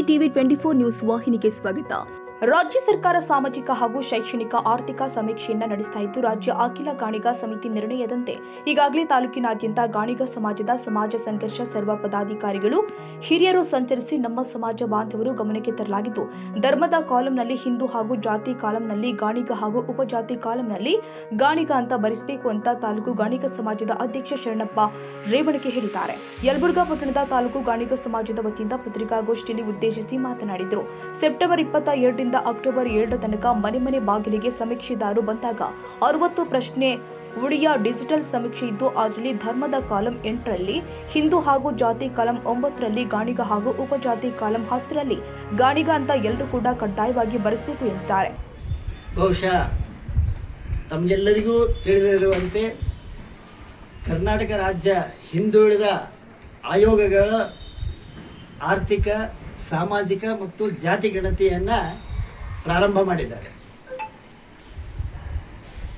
TV 24 news ವಾಹಿನಿಗೆ ಸ್ವಾಗತ. ರಾಜ್ಯ ಸರ್ಕಾರ ಸಾಮಾಜಿಕ ಹಾಗೂ ಶೈಕ್ಷಣಿಕ ಆರ್ಥಿಕ ಸಮೀಕ್ಷೆಯನ್ನು ನಡೆಸ್ತಾ ಇದ್ದು, ರಾಜ್ಯ ಅಖಿಲ ಗಾಣಿಗ ಸಮಿತಿ ನಿರ್ಣಯದಂತೆ ಈಗಾಗಲೇ ತಾಲೂಕಿನಾದ್ಯಂತ ಗಾಣಿಗ ಸಮಾಜದ ಸಮಾಜ ಸಂಘರ್ಷ ಸರ್ವ ಪದಾಧಿಕಾರಿಗಳು ಹಿರಿಯರು ಸಂಚರಿಸಿ ನಮ್ಮ ಸಮಾಜ ಬಾಂಧವರು ಗಮನಕ್ಕೆ ತರಲಾಗಿದ್ದು, ಧರ್ಮದ ಕಾಲಂನಲ್ಲಿ ಹಿಂದೂ ಹಾಗೂ ಜಾತಿ ಕಾಲಂನಲ್ಲಿ ಗಾಣಿಗ ಹಾಗೂ ಉಪಜಾತಿ ಕಾಲಂನಲ್ಲಿ ಗಾಣಿಗ ಅಂತ ಬರೆಸಬೇಕು ಅಂತ ತಾಲೂಕು ಗಾಣಿಗ ಸಮಾಜದ ಅಧ್ಯಕ್ಷ ಶರಣಪ್ಪ ರೇವಣಗೆ ಹೇಳಿದ್ದಾರೆ. ಯಲಬುರ್ಗಾ ಪಟ್ಟಣದ ತಾಲೂಕು ಗಾಣಿಗ ಸಮಾಜದ ವತಿಯಿಂದ ಪತ್ರಿಕಾಗೋಷ್ಠಿಯಲ್ಲಿ ಉದ್ದೇಶಿಸಿ ಮಾತನಾಡಿದರು. ಸೆಪ್ಟೆಂಬರ್ 22 ಅಕ್ಟೋಬರ್ 7 ತನಕ ಮನೆ ಮನೆ ಬಾಗಿಲಿಗೆ ಸಮೀಕ್ಷೆದಾರರು ಬಂದಾಗ 60 ಪ್ರಶ್ನೆ ಉಳಿಯ ಡಿಜಿಟಲ್ ಸಮೀಕ್ಷೆ ಇದ್ದು, ಅದರಲ್ಲಿ ಧರ್ಮದ ಕಾಲಂ 8ರಲ್ಲಿ, ಹಿಂದೂ ಹಾಗೂ ಜಾತಿ ಕಾಲಂ 9ರಲ್ಲಿ, ಗಾಣಿಗ ಹಾಗೂ ಉಪಜಾತಿ ಕಾಲಂ 10ರಲ್ಲಿ ಗಾಣಿಗ ಅಂತ ಎಲ್ಲರೂ ಕೂಡ ಕಡ್ಡಾಯವಾಗಿ ಬರೆಸಬೇಕು ಎಂದಿದ್ದಾರೆ. ಬಹುಶಃ ತಮಗೆಲ್ಲರಿಗೂ ತಿಳಿದಿರುವಂತೆ ಕರ್ನಾಟಕ ರಾಜ್ಯ ಹಿಂದುಳಿದ ಆಯೋಗಗಳ ಆರ್ಥಿಕ, ಸಾಮಾಜಿಕ ಮತ್ತು ಜಾತಿ ಗಣತಿಯನ್ನು ಪ್ರಾರಂಭ ಮಾಡಿದ್ದಾರೆ.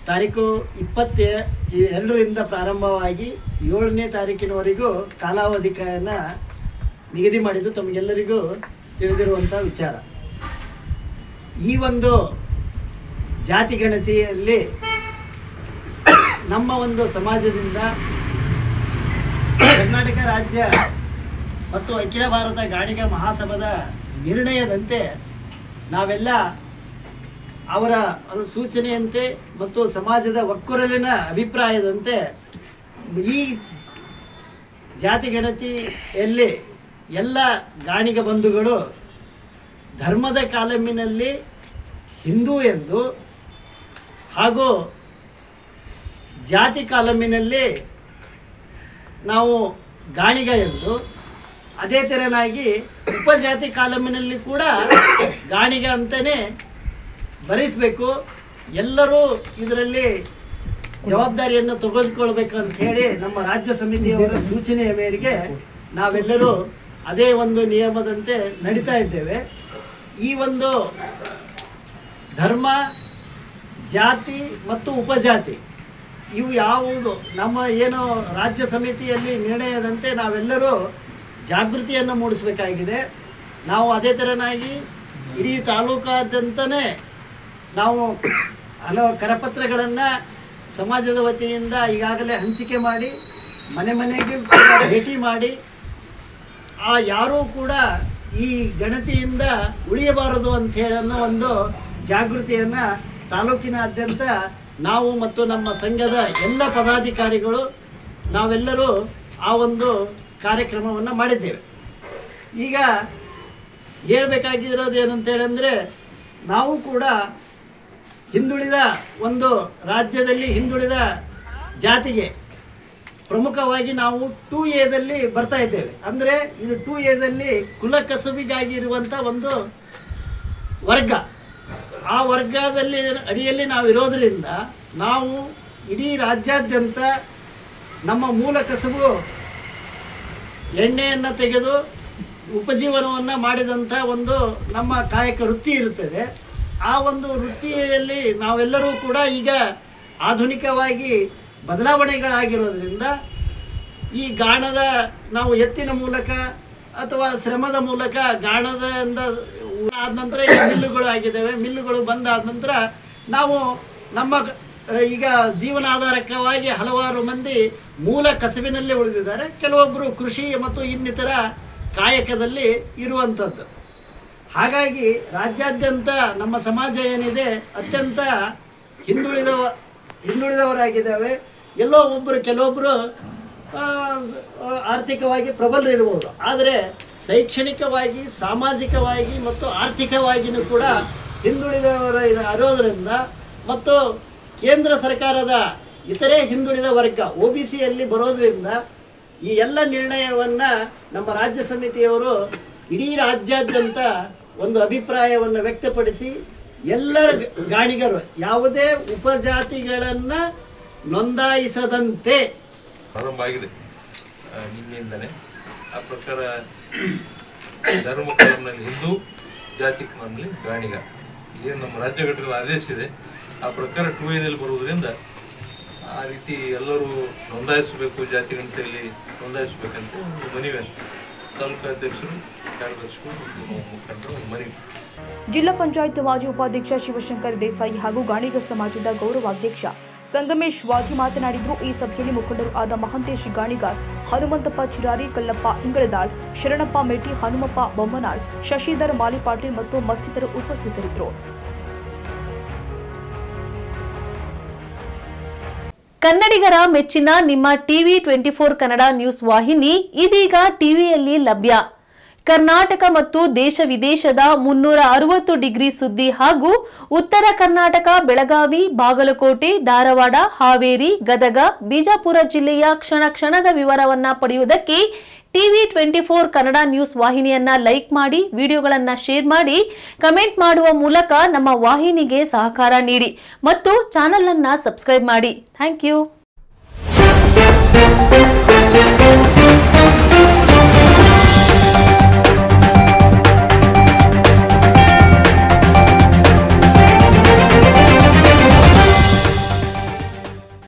ತಾರೀಕು 22ರಿಂದ ಪ್ರಾರಂಭವಾಗಿ 7ನೇ ತಾರೀಕಿನವರೆಗೂ ಕಾಲಾವಧಿಯನ್ನು ನಿಗದಿ ಮಾಡಿದ್ದು ತಮಗೆಲ್ಲರಿಗೂ ತಿಳಿದಿರುವಂಥ ವಿಚಾರ. ಈ ಒಂದು ಜಾತಿ ಗಣತಿಯಲ್ಲಿ ನಮ್ಮ ಒಂದು ಸಮಾಜದಿಂದ ಕರ್ನಾಟಕ ರಾಜ್ಯ ಮತ್ತು ಅಖಿಲ ಭಾರತ ಗಾಣಿಗ ಮಹಾಸಭಾದ ನಿರ್ಣಯದಂತೆ ನಾವೆಲ್ಲ ಅವರ ಸೂಚನೆಯಂತೆ ಮತ್ತು ಸಮಾಜದ ಒಕ್ಕೊರಲಿನ ಅಭಿಪ್ರಾಯದಂತೆ ಈ ಜಾತಿ ಗಣತಿಯಲ್ಲಿ ಎಲ್ಲ ಗಾಣಿಗ ಬಂಧುಗಳು ಧರ್ಮದ ಕಾಲಮಿನಲ್ಲಿ ಹಿಂದೂ ಎಂದು ಹಾಗೂ ಜಾತಿ ಕಾಲಮಿನಲ್ಲಿ ನಾವು ಗಾಣಿಗ ಎಂದು, ಅದೇ ತೆರನಾಗಿ ಉಪಜಾತಿ ಕಾಲಮಿನಲ್ಲಿ ಕೂಡ ಗಾಣಿಗ ಅಂತಲೇ ಬರೆಸಬೇಕು. ಎಲ್ಲರೂ ಇದರಲ್ಲಿ ಜವಾಬ್ದಾರಿಯನ್ನು ತೆಗೆದುಕೊಳ್ಬೇಕು ಅಂತ ಹೇಳಿ ನಮ್ಮ ರಾಜ್ಯ ಸಮಿತಿಯವರ ಸೂಚನೆಯ ಮೇರೆಗೆ ನಾವೆಲ್ಲರೂ ಅದೇ ಒಂದು ನಿಯಮದಂತೆ ನಡೀತಾ ಇದ್ದೇವೆ. ಈ ಒಂದು ಧರ್ಮ, ಜಾತಿ ಮತ್ತು ಉಪಜಾತಿ ಇವು ಯಾವುದು ನಮ್ಮ ಏನು ರಾಜ್ಯ ಸಮಿತಿಯಲ್ಲಿ ನಿರ್ಣಯದಂತೆ ನಾವೆಲ್ಲರೂ ಜಾಗೃತಿಯನ್ನು ಮೂಡಿಸಬೇಕಾಗಿದೆ. ನಾವು ಅದೇ ಥರನಾಗಿ ಇಡೀ ತಾಲೂಕಾದ್ಯಂತನೇ ನಾವು ಹಲವು ಕರಪತ್ರಗಳನ್ನು ಸಮಾಜದ ವತಿಯಿಂದ ಈಗಾಗಲೇ ಹಂಚಿಕೆ ಮಾಡಿ ಮನೆ ಮನೆಗೆ ಭೇಟಿ ಮಾಡಿ ಯಾರೂ ಕೂಡ ಈ ಗಣತಿಯಿಂದ ಉಳಿಯಬಾರದು ಅಂಥೇಳಿ ಅನ್ನೋ ಒಂದು ಜಾಗೃತಿಯನ್ನು ತಾಲೂಕಿನಾದ್ಯಂತ ನಾವು ಮತ್ತು ನಮ್ಮ ಸಂಘದ ಎಲ್ಲ ಪದಾಧಿಕಾರಿಗಳು ನಾವೆಲ್ಲರೂ ಆ ಒಂದು ಕಾರ್ಯಕ್ರಮವನ್ನು ಮಾಡಿದ್ದೇವೆ. ಈಗ ಹೇಳಬೇಕಾಗಿರೋದು ಏನಂತೇಳಂದರೆ, ನಾವು ಕೂಡ ಹಿಂದುಳಿದ ಒಂದು ರಾಜ್ಯದಲ್ಲಿ ಹಿಂದುಳಿದ ಜಾತಿಗೆ ಪ್ರಮುಖವಾಗಿ ನಾವು 2A ಬರ್ತಾ ಇದ್ದೇವೆ. ಅಂದರೆ ಇದು 2Aದಲ್ಲಿ ಕುಲ ಕಸುಬಿಗಾಗಿ ಇರುವಂಥ ಒಂದು ವರ್ಗ. ಆ ವರ್ಗದಲ್ಲಿ ಅಡಿಯಲ್ಲಿ ನಾವು ಇರೋದರಿಂದ ನಾವು ಇಡೀ ರಾಜ್ಯಾದ್ಯಂತ ನಮ್ಮ ಮೂಲ ಕಸುಬು ಎಣ್ಣೆಯನ್ನು ತೆಗೆದು ಉಪಜೀವನವನ್ನು ಮಾಡಿದಂಥ ಒಂದು ನಮ್ಮ ಕಾಯಕ ವೃತ್ತಿ ಇರುತ್ತದೆ. ಆ ಒಂದು ವೃತ್ತಿಯಲ್ಲಿ ನಾವೆಲ್ಲರೂ ಕೂಡ ಈಗ ಆಧುನಿಕವಾಗಿ ಬದಲಾವಣೆಗಳಾಗಿರೋದ್ರಿಂದ ಈ ಗಾಣದ ನಾವು ಎತ್ತಿನ ಮೂಲಕ ಅಥವಾ ಶ್ರಮದ ಮೂಲಕ ಗಾಣದಿಂದ ಆದ ನಂತರ ಈಗ ಮಿಲ್ಲುಗಳು ಆಗಿದ್ದಾವೆ. ಮಿಲ್ಲುಗಳು ಬಂದಾದ ನಂತರ ನಾವು ನಮ್ಮ ಈಗ ಜೀವನಾಧಾರಕವಾಗಿ ಹಲವಾರು ಮಂದಿ ಮೂಲ ಕಸಬಿನಲ್ಲಿ ಉಳಿದಿದ್ದಾರೆ. ಕೆಲವೊಬ್ಬರು ಕೃಷಿ ಮತ್ತು ಇನ್ನಿತರ ಕಾಯಕದಲ್ಲಿ ಇರುವಂಥದ್ದು. ಹಾಗಾಗಿ ರಾಜ್ಯಾದ್ಯಂತ ನಮ್ಮ ಸಮಾಜ ಏನಿದೆ ಅತ್ಯಂತ ಹಿಂದುಳಿದವರಾಗಿದ್ದಾವೆ. ಎಲ್ಲೋ ಕೆಲವೊಬ್ಬರು ಆರ್ಥಿಕವಾಗಿ ಪ್ರಬಲರಿರ್ಬೋದು, ಆದರೆ ಶೈಕ್ಷಣಿಕವಾಗಿ, ಸಾಮಾಜಿಕವಾಗಿ ಮತ್ತು ಆರ್ಥಿಕವಾಗಿಯೂ ಕೂಡ ಹಿಂದುಳಿದವರ ಇರೋದರಿಂದ ಮತ್ತು ಕೇಂದ್ರ ಸರ್ಕಾರದ ಇತರೆ ಹಿಂದುಳಿದ ವರ್ಗ OBCಯಲ್ಲಿ ಬರೋದರಿಂದ ಈ ಎಲ್ಲ ನಿರ್ಣಯವನ್ನು ನಮ್ಮ ರಾಜ್ಯ ಸಮಿತಿಯವರು ಇಡೀ ರಾಜ್ಯಾದ್ಯಂತ ಒಂದು ಅಭಿಪ್ರಾಯವನ್ನು ವ್ಯಕ್ತಪಡಿಸಿ ಎಲ್ಲರ ಗಾಣಿಗರು ಯಾವುದೇ ಉಪಜಾತಿಗಳನ್ನು ನೋಂದಾಯಿಸದಂತೆ ಪ್ರಾರಂಭ ಆಗಿದೆ ನಿನ್ನೆಯಿಂದಲೇ. ಆ ಪ್ರಕಾರ ಧರ್ಮ ಕಾಲಂನಲ್ಲಿ ಹಿಂದೂ, ಜಾತಿ ಕಾಲಂನಲ್ಲಿ ಗಾಣಿಗ, ಏನು ನಮ್ಮ ರಾಜ್ಯ ಘಟಕದ ಆದೇಶ ಇದೆ ಆ ಪ್ರಕಾರ 2Aದಲ್ಲಿ ಬರುವುದರಿಂದ ಆ ರೀತಿ ಎಲ್ಲರೂ ನೋಂದಾಯಿಸಬೇಕು, ಜಾತಿ ಗಣತಿಯಲ್ಲಿ ನೋಂದಾಯಿಸಬೇಕಂತ ಒಂದು ಮನವಿ ಅಷ್ಟೇ. ತಾಲೂಕಾಧ್ಯಕ್ಷರು ಕಾರ್ಯದರ್ಶಿಗಳು ಮತ್ತು ಮುಖಂಡರು ಒಂದು ಮನವಿ. ಜಿಲ್ಲಾ ಪಂಚಾಯತ್ ಮಾಜಿ ಉಪಾಧ್ಯಕ್ಷ ಶಿವಶಂಕರ್ ದೇಸಾಯಿ ಹಾಗೂ ಗಾಣಿಗ ಸಮಾಜದ ಗೌರವಾಧ್ಯಕ್ಷ ಸಂಗಮೇಶ್ ವಾದಿ ಮಾತನಾಡಿದರು. ಈ ಸಭೆಯಲ್ಲಿ ಮುಖಂಡರು ಆದ ಮಹಂತೇಶ್ ಗಾಣಿಗಾರ್, ಹನುಮಂತಪ್ಪ ಚಿರಾರಿ, ಕಲ್ಲಪ್ಪ ಇಂಗಳದಾಳ್, ಶರಣಪ್ಪ ಮೇಟಿ, ಹನುಮಪ್ಪ ಬೊಮ್ಮನಾಳ್, ಶಶಿಧರ್ ಮಾಲಿಪಾಟೀಲ್ ಮತ್ತು ಮತ್ತಿತರರು ಉಪಸ್ಥಿತರಿದ್ದರು. ಕನ್ನಡಿಗರ ಮೆಚ್ಚಿನ ನಿಮ್ಮ ಟಿವಿ 24 ಕನ್ನಡ ನ್ಯೂಸ್ ವಾಹಿನಿ ಇದೀಗ ಟಿವಿಯಲ್ಲಿ ಲಭ್ಯ. ಕರ್ನಾಟಕ ಮತ್ತು ದೇಶ ವಿದೇಶದ 360 ಡಿಗ್ರಿ ಸುದ್ದಿ ಹಾಗೂ ಉತ್ತರ ಕರ್ನಾಟಕ, ಬೆಳಗಾವಿ, ಬಾಗಲಕೋಟೆ, ಧಾರವಾಡ, ಹಾವೇರಿ, ಗದಗ, ಬಿಜಾಪುರ ಜಿಲ್ಲೆಯ ಕ್ಷಣ ಕ್ಷಣದ ವಿವರವನ್ನ ಪಡೆಯುವುದಕ್ಕೆ ಟಿವಿ 24 ಕನ್ನಡ ನ್ಯೂಸ್ ವಾಹಿನಿಯನ್ನ ಲೈಕ್ ಮಾಡಿ, ವಿಡಿಯೋಗಳನ್ನ ಶೇರ್ ಮಾಡಿ, ಕಮೆಂಟ್ ಮಾಡುವ ಮೂಲಕ ನಮ್ಮ ವಾಹಿನಿಗೆ ಸಹಕಾರ ನೀಡಿ ಮತ್ತು ಚಾನೆಲ್ ಅನ್ನ ಸಬ್ಸ್ಕ್ರೈಬ್ ಮಾಡಿ. Thank you.